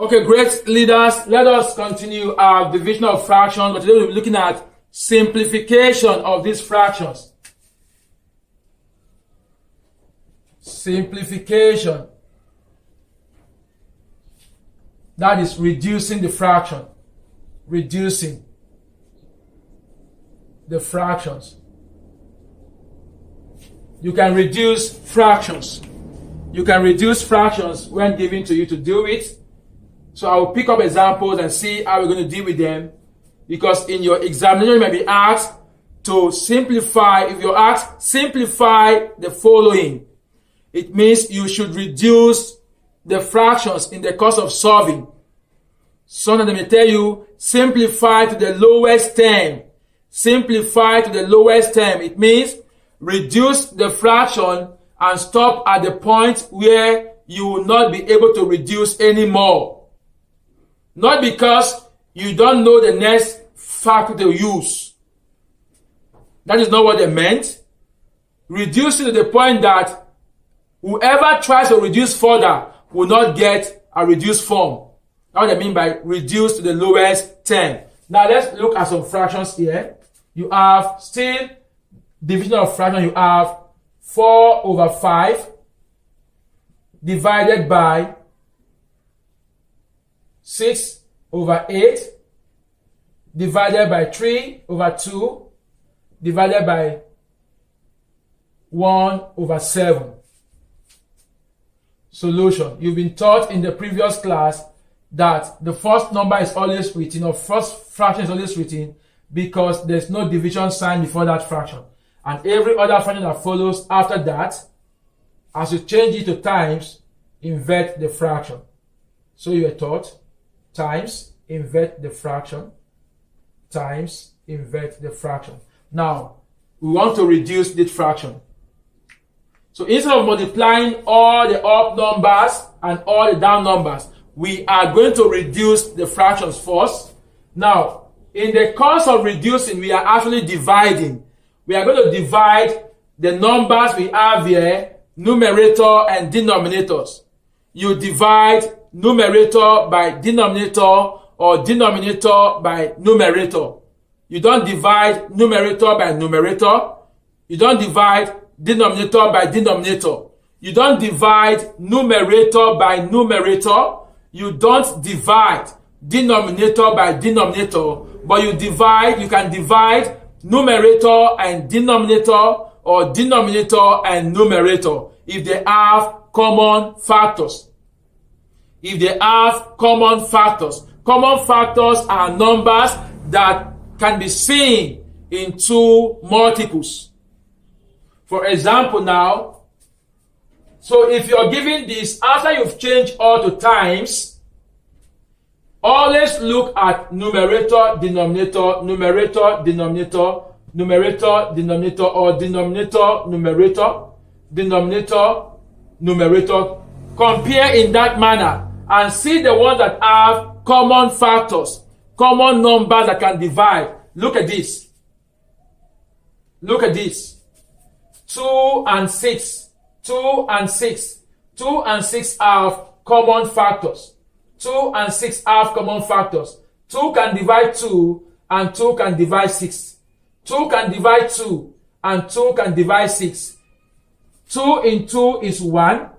Okay, great leaders. Let us continue our division of fractions, but today we'll be looking at simplification of these fractions. Simplification. That is reducing the fraction. Reducing the fractions. You can reduce fractions. You can reduce fractions when given to you to do it. So I will pick up examples and see how we're going to deal with them. Because in your examination, you might be asked to simplify. If you're asked, simplify the following. It means you should reduce the fractions in the course of solving. Sometimes they may tell you, simplify to the lowest term. Simplify to the lowest term. It means reduce the fraction and stop at the point where you will not be able to reduce anymore. Not because you don't know the next factor to use. That is not what they meant. Reduce it to the point that whoever tries to reduce further will not get a reduced form. That's what I mean by reduce to the lowest term. Now let's look at some fractions here. You have still division of fraction. You have 4 over 5 divided by 6 over 8 divided by 3 over 2 divided by 1 over 7. Solution. You've been taught in the previous class that the first number is always written, or first fraction is always written, because there's no division sign before that fraction. And every other fraction that follows after that, as you change it to times, invert the fraction. So you are taught times, invert the fraction, times, invert the fraction. Now, we want to reduce this fraction. So instead of multiplying all the up numbers and all the down numbers, we are going to reduce the fractions first. Now, in the course of reducing, we are actually dividing. We are going to divide the numbers we have here, numerator and denominators. You divide numerator by denominator or denominator by numerator. You don't divide numerator by numerator. You don't divide denominator by denominator. You don't divide numerator by numerator. You don't divide denominator by denominator, but you can divide numerator and denominator or denominator and numerator if they have common factors. If they have common factors. Common factors are numbers that can be seen in two multiples. For example now, so if you're given this, after you've changed all to times, always look at numerator, denominator, numerator, denominator, numerator, denominator, or denominator, numerator, denominator, numerator. Compare in that manner and see the ones that have common factors, common numbers that can divide. Look at this. Look at this. 2 and 6. 2 and 6. 2 and 6 have common factors. 2 and 6 have common factors. 2 can divide 2 and 2 can divide 6. 2 can divide 2 and 2 can divide 6. 2 in 2 is 1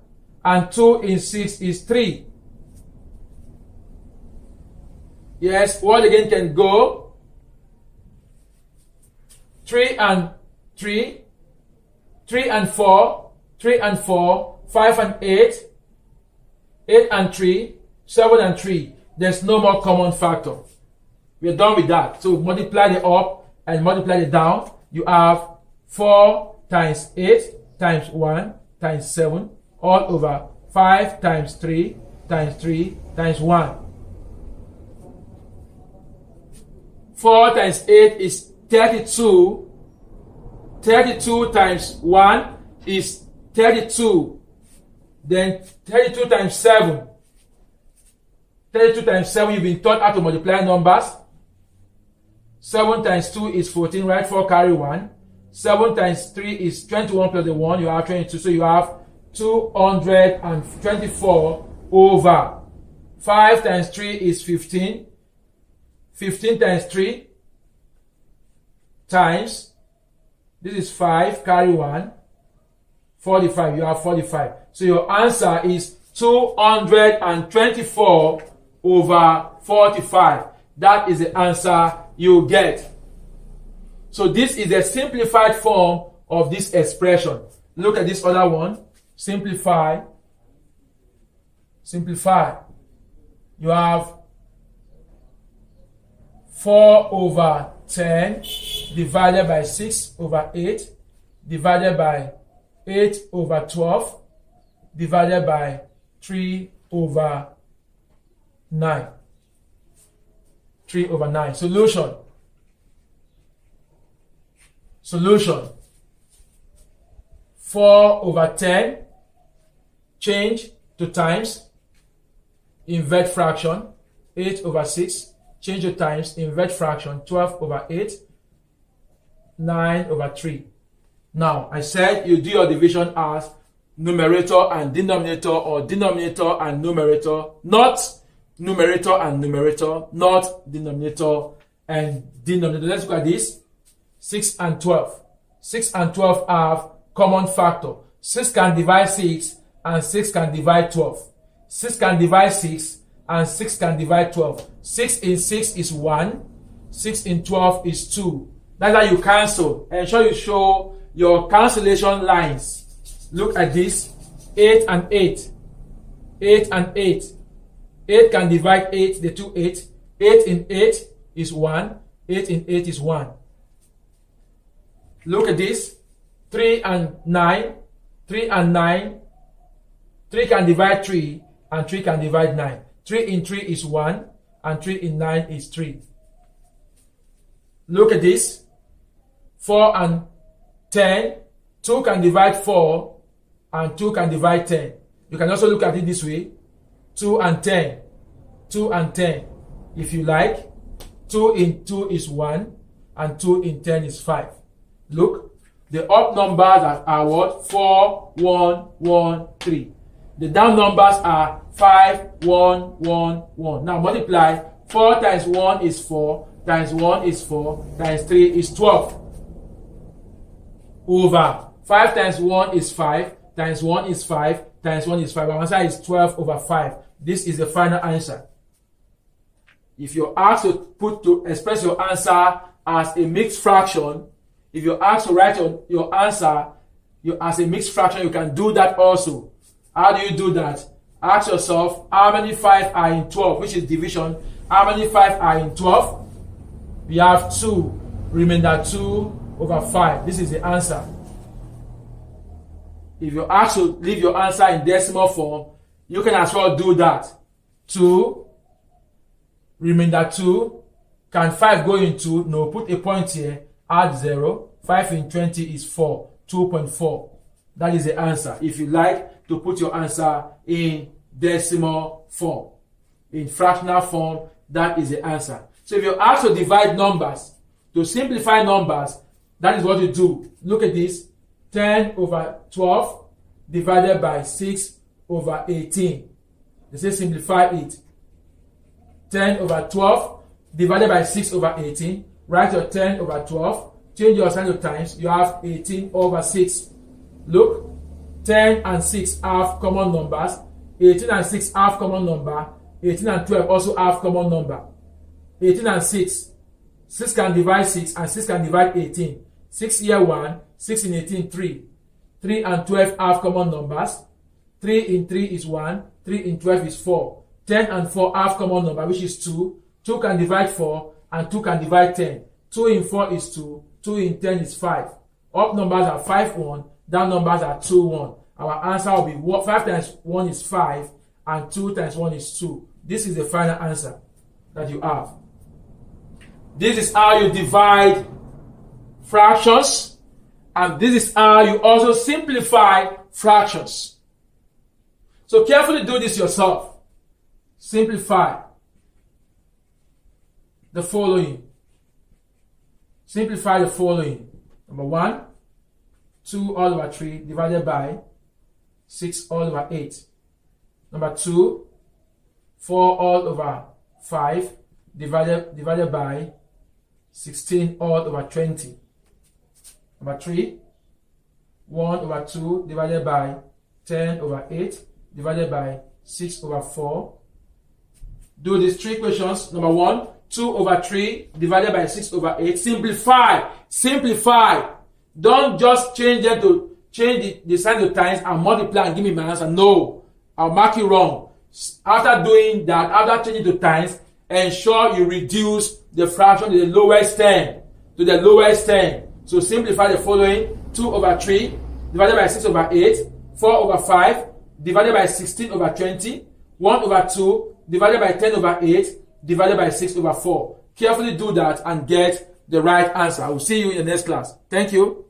and 2 in 6 is 3. Yes, what again can go? 3 and 3. 3 and 4. 3 and 4. 5 and 8. 8 and 3. 7 and 3. There's no more common factor. We're done with that. So multiply the up and multiply the down. You have 4 times 8 times 1 times 7 all over 5 times 3 times 3 times 1. 4 times 8 is 32. 32 times 1 is 32. Then 32 times 7. 32 times 7, you've been taught how to multiply numbers. 7 times 2 is 14, right? 4 carry 1. 7 times 3 is 21 plus the 1. You have 22. So you have 224 over 5 times 3 is 15. 15 times 3 times, this is 5, carry 1, 45. You have 45. So your answer is 224 over 45. That is the answer you get. So this is a simplified form of this expression. Look at this other one. Simplify. Simplify. You have 4 over 10 divided by 6 over 8 divided by 8 over 12 divided by 3 over 9. 3 over 9. Solution. Solution. 4 over 10, change to times, invert fraction. 8 over 6, change to times, invert fraction. 12 over 8, 9 over 3. Now, I said you do your division as numerator and denominator, or denominator and numerator, not numerator and numerator, not denominator and denominator. Let's look at this. 6 and 12. 6 and 12 have common factor. 6 can divide 6 and 6 can divide 12. 6 can divide 6 and 6 can divide 12. 6 in 6 is 1. 6 in 12 is 2. That's how you cancel. Ensure you show your cancellation lines. Look at this. 8 and 8. 8 and 8. 8 can divide 8, the two 8. 8 in 8 is 1. 8 in 8 is 1. Look at this. 3 and 9. 3 and 9. 3 can divide 3 and 3 can divide 9. 3 in 3 is 1 and 3 in 9 is 3. Look at this. 4 and 10. 2 can divide 4 and 2 can divide 10. You can also look at it this way. 2 and 10. 2 and 10. If you like. 2 in 2 is 1 and 2 in 10 is 5. Look. The up numbers are what? 4, 1, 1, 3. The down numbers are 5, 1, 1, 1. Now multiply. 4 times 1 is 4. Times 1 is 4. Times 3 is 12. Over 5 times 1 is 5. Times 1 is 5. Times 1 is 5. Our answer is 12 over 5. This is the final answer. If you're asked to express your answer as a mixed fraction, if you're asked to write your answer as a mixed fraction, you can do that also. How do you do that? Ask yourself, how many 5 are in 12, which is division. How many 5 are in 12? We have 2. Remainder 2 over 5. This is the answer. If you're asked to leave your answer in decimal form, you can as well do that. 2, remainder 2. Can 5 go in 2? No, put a point here. Add 0. 5 in 20 is 4. 2.4. That is the answer. If you like to put your answer in decimal form, in fractional form, that is the answer. So if you're asked to divide numbers, to simplify numbers, that is what you do. Look at this. 10 over 12 divided by 6 over 18. They say simplify it. 10 over 12 divided by 6 over 18. Write your 10 over 12. Change your sign to times. You have 18 over 6. Look. 10 and 6 have common numbers. 18 and 6 have common number. 18 and 12 also have common number. 18 and 6. 6 can divide 6 and 6 can divide 18. 6 here 1. 6 in 18 3. 3 and 12 have common numbers. 3 in 3 is 1. 3 in 12 is 4. 10 and 4 have common number, which is 2. 2 can divide 4 and 2 can divide 10. 2 in 4 is 2. 2 in 10 is 5. Up numbers are 5, 1. Down numbers are 2, 1. Our answer will be 5 times 1 is 5 and 2 times 1 is 2. This is the final answer that you have. This is how you divide fractions, and this is how you also simplify fractions. So carefully do this yourself. Simplify the following. Simplify the following. Number 1, 2 all over 3 divided by 6 all over 8. Number 2, 4 all over 5 divided by 16 all over 20. Number 3, 1 over 2 divided by 10 over 8 divided by 6 over 4. Do these 3 equations. Number 1, 2 over 3 divided by 6 over 8. Simplify. Simplify. Don't just change the sign to times and multiply and give me my answer. No, I'll mark you wrong. After doing that, after changing to times, ensure you reduce the fraction to the lowest term. So simplify the following: 2 over 3 divided by 6 over 8, 4 over 5 divided by 16 over 20, 1 over 2 divided by 10 over 8 divided by 6 over 4. Carefully do that and get the right answer. I will see you in the next class. Thank you.